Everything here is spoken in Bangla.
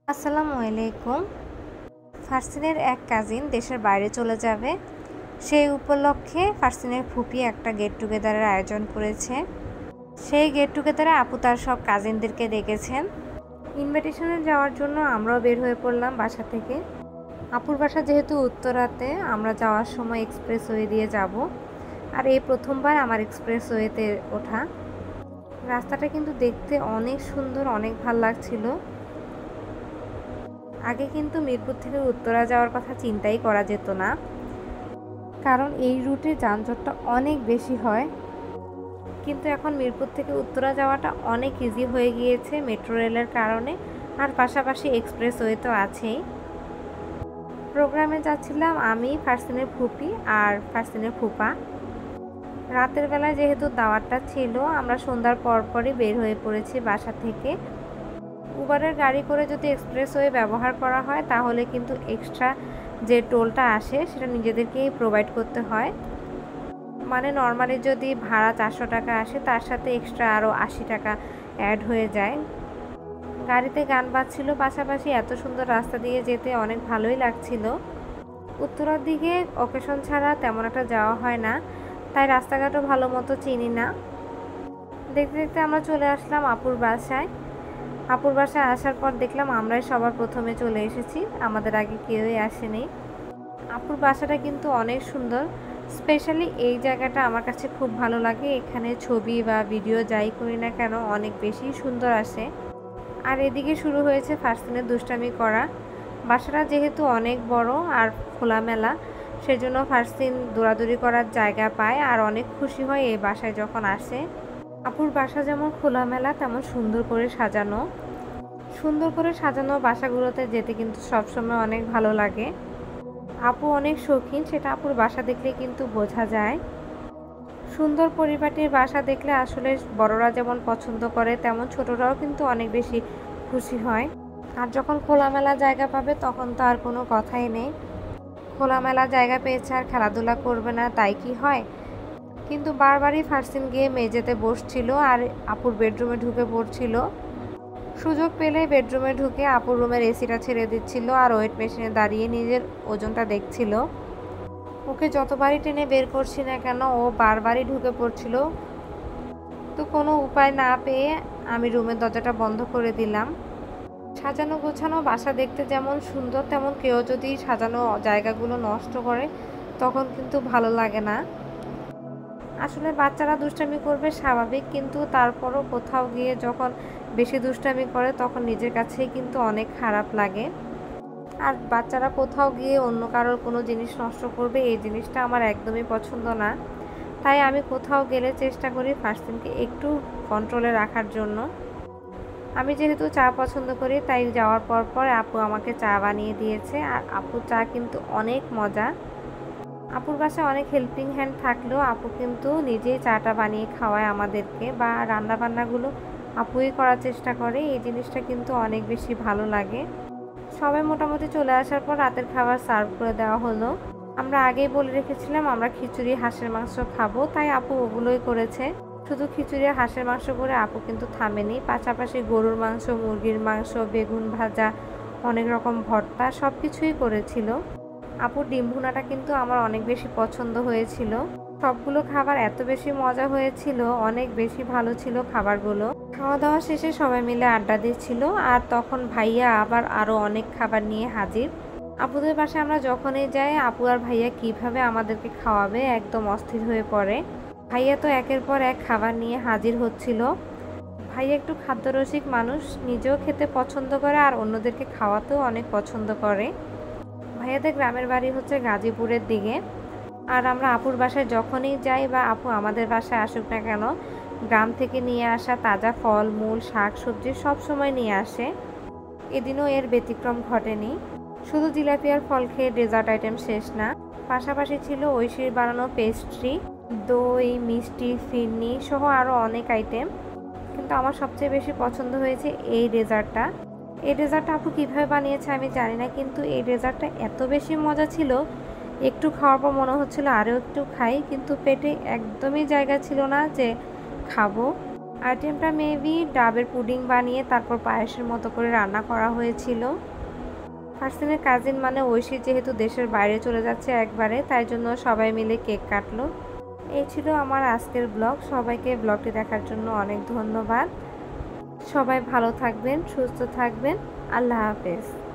আসসালামু আলাইকুম। ফারসিনের এক কাজিন দেশের বাইরে চলে যাবে, সেই উপলক্ষে ফারসিনের ফুপি একটা গেট টুগেদারের আয়োজন করেছে। সেই গেট টুগেদারে আপু তার সব কাজিনদেরকে ডেকেছেন। ইনভিটেশনে যাওয়ার জন্য আমরাও বের হয়ে পড়লাম বাসা থেকে। আপুর বাসা যেহেতু উত্তরাতে, আমরা যাওয়ার সময় এক্সপ্রেসওয়ে দিয়ে যাব। আর এই প্রথমবার আমার এক্সপ্রেসওয়েতে ওঠা। রাস্তাটা কিন্তু দেখতে অনেক সুন্দর, অনেক ভালো লাগছিল। আগে কিন্তু মিরপুর থেকে উত্তরা যাওয়ার কথা চিন্তাই করা যেত না, কারণ এই রুটে যানজটটা অনেক বেশি হয়। কিন্তু এখন মিরপুর থেকে উত্তরা যাওয়াটা অনেক ইজি হয়ে গিয়েছে মেট্রো রেলের কারণে, আর পাশাপাশি এক্সপ্রেসওয়ে তো আছেই। প্রোগ্রামে যাচ্ছিলাম আমি, ফারসিনের ফুপি আর ফারসিনের ফুপা। রাতের বেলায় যেহেতু দাওয়াতটা ছিল, আমরা সন্ধ্যার পরপরই বের হয়ে পড়েছি বাসা থেকে। উবারের গাড়ি করে যদি এক্সপ্রেসওয়ে ব্যবহার করা হয় তাহলে কিন্তু এক্সট্রা যে টোলটা আসে সেটা নিজেদেরকেই প্রোভাইড করতে হয়। মানে নর্মালি যদি ভাড়া 400 টাকা আসে, তার সাথে এক্সট্রা আরও 80 টাকা অ্যাড হয়ে যায়। গাড়িতে গান বাজছিল, পাশাপাশি এত সুন্দর রাস্তা দিয়ে যেতে অনেক ভালোই লাগছিল। উত্তরার দিকে অকেশন ছাড়া তেমন একটা যাওয়া হয় না, তাই রাস্তাঘাটও ভালো মতো চিনি না। দেখতে দেখতে আমরা চলে আসলাম আপুর বাসায়। আপুর বাসায় আসার পর দেখলাম আমরাই সবার প্রথমে চলে এসেছি, আমাদের আগে কেউই আসেনি। আপুর বাসাটা কিন্তু অনেক সুন্দর, স্পেশালি এই জায়গাটা আমার কাছে খুব ভালো লাগে। এখানে ছবি বা ভিডিও যাই করি না কেন অনেক বেশি সুন্দর আসে। আর এদিকে শুরু হয়েছে ফারসিনের দুষ্টামি করা। বাসাটা যেহেতু অনেক বড় আর খোলামেলা, সেজন্য ফারসিন দৌড়াদৌড়ি করার জায়গা পায় আর অনেক খুশি হয় এই বাসায় যখন আসে। আপুর বাসা যেমন খোলামেলা তেমন সুন্দর করে সাজানো। সুন্দর করে সাজানো বাসাগুলোতে যেতে কিন্তু সবসময় অনেক ভালো লাগে। আপু অনেক শৌখিন, সেটা আপুর বাসা দেখলে কিন্তু বোঝা যায়। সুন্দর পরিপাটির বাসা দেখলে আসলে বড়রা যেমন পছন্দ করে, তেমন ছোটরাও কিন্তু অনেক বেশি খুশি হয়। আর যখন খোলামেলা জায়গা পাবে তখন তো আর কোনো কথাই নেই। খোলামেলা জায়গা পেয়েছে আর খেলাধুলা করবে না, তাই কি হয়? কিন্তু বারবারই ফারসিন গিয়ে মেঝেতে বসছিল আর আপুর বেডরুমে ঢুকে পড়ছিল। সুযোগ পেলেই বেডরুমে ঢুকে আপুর রুমের এসিটা ছেড়ে দিচ্ছিল আর ওয়েট মেশিনে দাঁড়িয়ে নিজের ওজনটা দেখছিল। ওকে যতবারই টেনে বের করছি না কেন ও বারবারই ঢুকে পড়ছিল। তো কোনো উপায় না পেয়ে আমি রুমের দরজাটা বন্ধ করে দিলাম। সাজানো গোছানো বাসা দেখতে যেমন সুন্দর, তেমন কেউ যদি সাজানো জায়গাগুলো নষ্ট করে তখন কিন্তু ভালো লাগে না। আসলে বাচ্চারা দুষ্টামি করবে স্বাভাবিক, কিন্তু তারপরও কোথাও গিয়ে যখন বেশি দুষ্টামি করে তখন নিজের কাছেই কিন্তু অনেক খারাপ লাগে। আর বাচ্চারা কোথাও গিয়ে অন্য কারোর কোনো জিনিস নষ্ট করবে, এই জিনিসটা আমার একদমই পছন্দ না। তাই আমি কোথাও গেলে চেষ্টা করি ফারসিনকে একটু কন্ট্রোলে রাখার জন্য। আমি যেহেতু চা পছন্দ করি, তাই যাওয়ার পর আপু আমাকে চা বানিয়ে দিয়েছে। আর আপুর চা কিন্তু অনেক মজা। আপুর বাসায় অনেক হেল্পিং হ্যান্ড থাকলেও আপু কিন্তু নিজেই চাটা বানিয়ে খাওয়ায় আমাদেরকে, বা রান্নাবান্নাগুলো আপুই করার চেষ্টা করে। এই জিনিসটা কিন্তু অনেক বেশি ভালো লাগে। সবাই মোটামুটি চলে আসার পর রাতের খাবার সার্ভ করে দেওয়া হলো। আমরা আগেই বলে রেখেছিলাম আমরা খিচুড়ি, হাঁসের মাংস খাবো, তাই আপু ওগুলোই করেছে। শুধু খিচুড়ি আর হাঁসের মাংস করে আপু কিন্তু থামেনি, পাশাপাশি গরুর মাংস, মুরগির মাংস, বেগুন ভাজা, অনেক রকম ভর্তা, সব কিছুই করেছিল। আপুর ডিম ভুনাটা কিন্তু আমার অনেক বেশি পছন্দ হয়েছিল। সবগুলো খাবার এত বেশি মজা হয়েছিল, অনেক বেশি ভালো ছিল খাবারগুলো। খাওয়া দাওয়া শেষে সবাই মিলে আড্ডা দিচ্ছিল, আর তখন ভাইয়া আবার আরও অনেক খাবার নিয়ে হাজির। আপুদের বাসায় আমরা যখনই যাই আপু আর ভাইয়া কিভাবে আমাদেরকে খাওয়াবে একদম অস্থির হয়ে পড়ে। ভাইয়া তো একের পর এক খাবার নিয়ে হাজির হচ্ছিল। ভাইয়া একটু খাদ্যরসিক মানুষ, নিজেও খেতে পছন্দ করে আর অন্যদেরকে খাওয়াতেও অনেক পছন্দ করে। ভাইয়াদের গ্রামের বাড়ি হচ্ছে গাজীপুরের দিকে। আর আমরা আপুর বাসায় যখনই যাই বা আপু আমাদের বাসায় আসুক না কেন, গ্রাম থেকে নিয়ে আসা তাজা ফল মূল, শাক সবজি সব সময় নিয়ে আসে। এদিনও এর ব্যতিক্রম ঘটেনি। শুধু জিলাপি আর ফল খেয়ে ডেজার্ট আইটেম শেষ না, পাশাপাশি ছিল ঐশীর বানানো পেস্ট্রি, দই, মিষ্টি, ফিরনি সহ আরও অনেক আইটেম। কিন্তু আমার সবচেয়ে বেশি পছন্দ হয়েছে এই ডেজার্টটা। এই ডেজার্টটা আপু কীভাবে বানিয়েছে আমি জানি না, কিন্তু এই ডেজার্টটা এত বেশি মজা ছিল, একটু খাওয়ার পর মনে হচ্ছিল আরও একটু খাই, কিন্তু পেটে একদমই জায়গা ছিল না যে খাবো। আইটেমটা মেবি ডাবের পুডিং বানিয়ে তারপর পায়েসের মতো করে রান্না করা হয়েছিল। ফারসিনের কাজিন মানে ঐশী যেহেতু দেশের বাইরে চলে যাচ্ছে একবারে, তাই জন্য সবাই মিলে কেক কাটলো। এই ছিল আমার আজকের ব্লগ। সবাইকে ব্লগটি দেখার জন্য অনেক ধন্যবাদ। সবাই ভালো থাকবেন, সুস্থ থাকবেন। আল্লাহ হাফেজ।